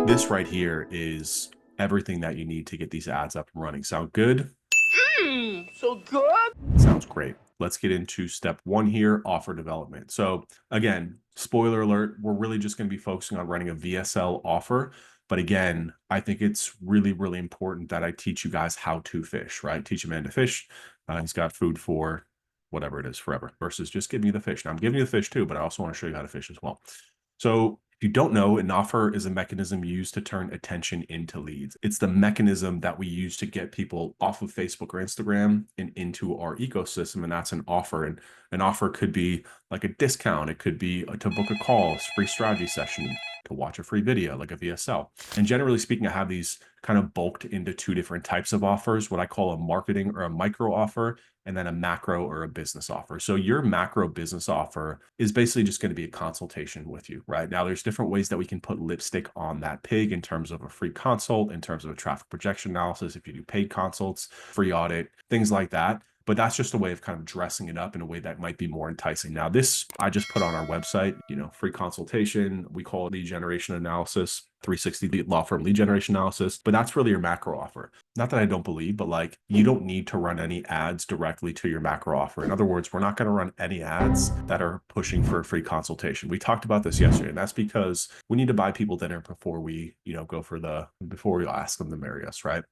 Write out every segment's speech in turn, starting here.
This right here is everything that you need to get these ads up and running. Sound good? So good. Sounds great. Let's get into step one here, offer development. So again, spoiler alert, we're really just going to be focusing on running a VSL offer. But again, I think it's really, really important that I teach you guys how to fish, right? Teach a man to fish. He's got food for whatever it is forever versus just give me the fish. Now I'm giving you the fish too, but I also want to show you how to fish as well. So if you don't know, an offer is a mechanism used to turn attention into leads. It's the mechanism that we use to get people off of Facebook or Instagram and into our ecosystem, and that's an offer. And an offer could be like a discount. It could be to book a call, free strategy session, to watch a free video, like a VSL. And generally speaking, I have these kind of bulked into two different types of offers, what I call a marketing or a micro offer, and then a macro or a business offer. So your macro business offer is basically just going to be a consultation with you, right? Now, there's different ways that we can put lipstick on that pig in terms of a free consult, in terms of a traffic projection analysis, if you do paid consults, free audit, things like that. But that's just a way of kind of dressing it up in a way that might be more enticing. Now, this I just put on our website, free consultation. We call it lead generation analysis, 360 law firm lead generation analysis, but that's really your macro offer. Not that I don't believe, but like you don't need to run any ads directly to your macro offer. In other words, we're not going to run any ads that are pushing for a free consultation. We talked about this yesterday, and that's because we need to buy people dinner before we, before we ask them to marry us, right?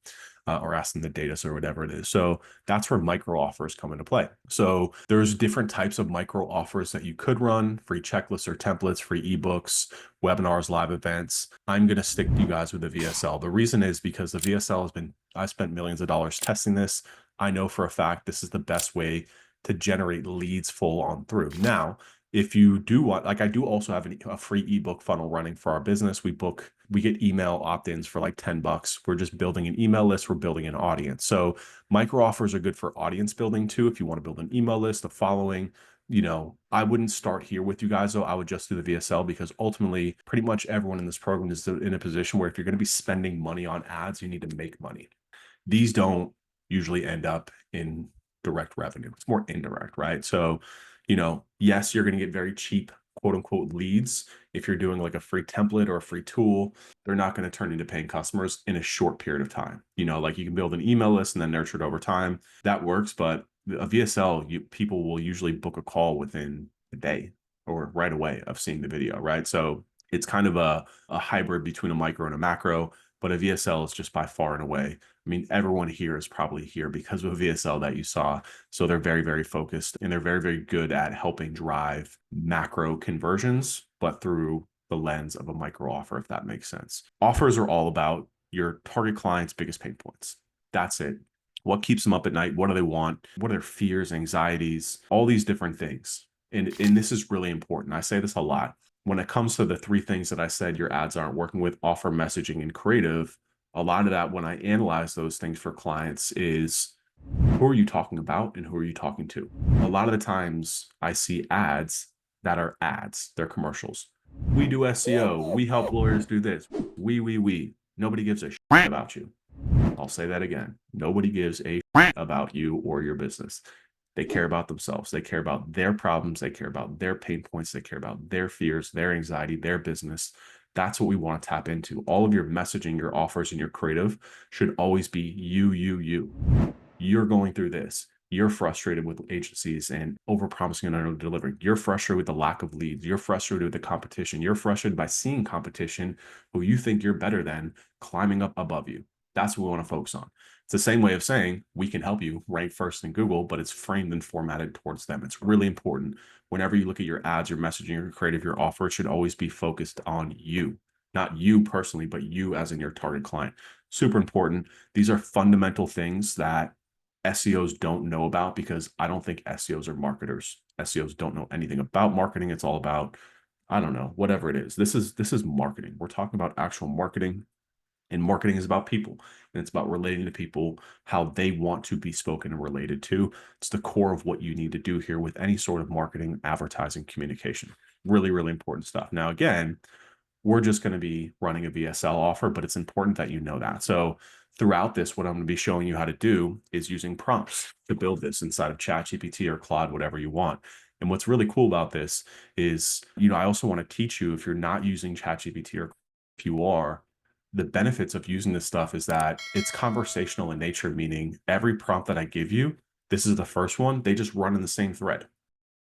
Or ask them to date us or whatever it is. So that's where micro offers come into play. So there's different types of micro offers that you could run: free checklists or templates, free ebooks, webinars, live events. I'm going to stick you guys with the VSL. The reason is because the VSL I spent millions of dollars testing this. I know for a fact this is the best way to generate leads full on through. Now, if you do want, like I do also have a free ebook funnel running for our business. We get email opt-ins for like $10. We're just building an email list. We're building an audience. So micro offers are good for audience building too. If you want to build an email list, a following, I wouldn't start here with you guys though. I would just do the VSL because ultimately pretty much everyone in this program is in a position where if you're going to be spending money on ads, you need to make money. These don't usually end up in direct revenue. It's more indirect, right? So, yes, you're going to get very cheap, quote unquote, leads. If you're doing like a free template or a free tool, they're not going to turn into paying customers in a short period of time. Like you can build an email list and then nurture it over time. That works, but a VSL, people will usually book a call within a day or right away of seeing the video, right? So it's kind of a hybrid between a micro and a macro, but a VSL is just by far and away. I mean, everyone here is probably here because of a VSL that you saw. So they're very, very focused and they're very, very good at helping drive macro conversions, but through the lens of a micro offer, if that makes sense. Offers are all about your target client's biggest pain points. That's it. What keeps them up at night? What do they want? What are their fears, anxieties, all these different things. And this is really important. I say this a lot. When it comes to the three things that I said your ads aren't working with: offer, messaging, and creative, a lot of that when I analyze those things for clients is who are you talking about and who are you talking to? A lot of the times I see ads that are ads, they're commercials. We do SEO, we help lawyers do this. We. Nobody gives a shit about you. I'll say that again. Nobody gives a shit about you or your business. They care about themselves. They care about their problems. They care about their pain points. They care about their fears, their anxiety, their business. That's what we want to tap into. All of your messaging, your offers, and your creative should always be you. You're going through this. You're frustrated with agencies and overpromising and under delivering. You're frustrated with the lack of leads. You're frustrated with the competition. You're frustrated by seeing competition who you think you're better than climbing up above you. That's what we want to focus on. It's the same way of saying we can help you rank first in Google, but it's framed and formatted towards them. It's really important. Whenever you look at your ads, your messaging, your creative, your offer, it should always be focused on you, not you personally, but you as in your target client. Super important. These are fundamental things that SEOs don't know about because I don't think SEOs are marketers. SEOs don't know anything about marketing. It's all about, I don't know, whatever it is. This is marketing. We're talking about actual marketing. And marketing is about people, and it's about relating to people, how they want to be spoken and related to. It's the core of what you need to do here with any sort of marketing, advertising, communication. Really, really important stuff. Now, again, we're just going to be running a VSL offer, but it's important that you know that. So throughout this, what I'm going to be showing you how to do is using prompts to build this inside of ChatGPT or Claude, whatever you want. And what's really cool about this is, I also want to teach you, if you're not using ChatGPT or if you are, the benefits of using this stuff is that it's conversational in nature, meaning every prompt that I give you, this is the first one, they just run in the same thread.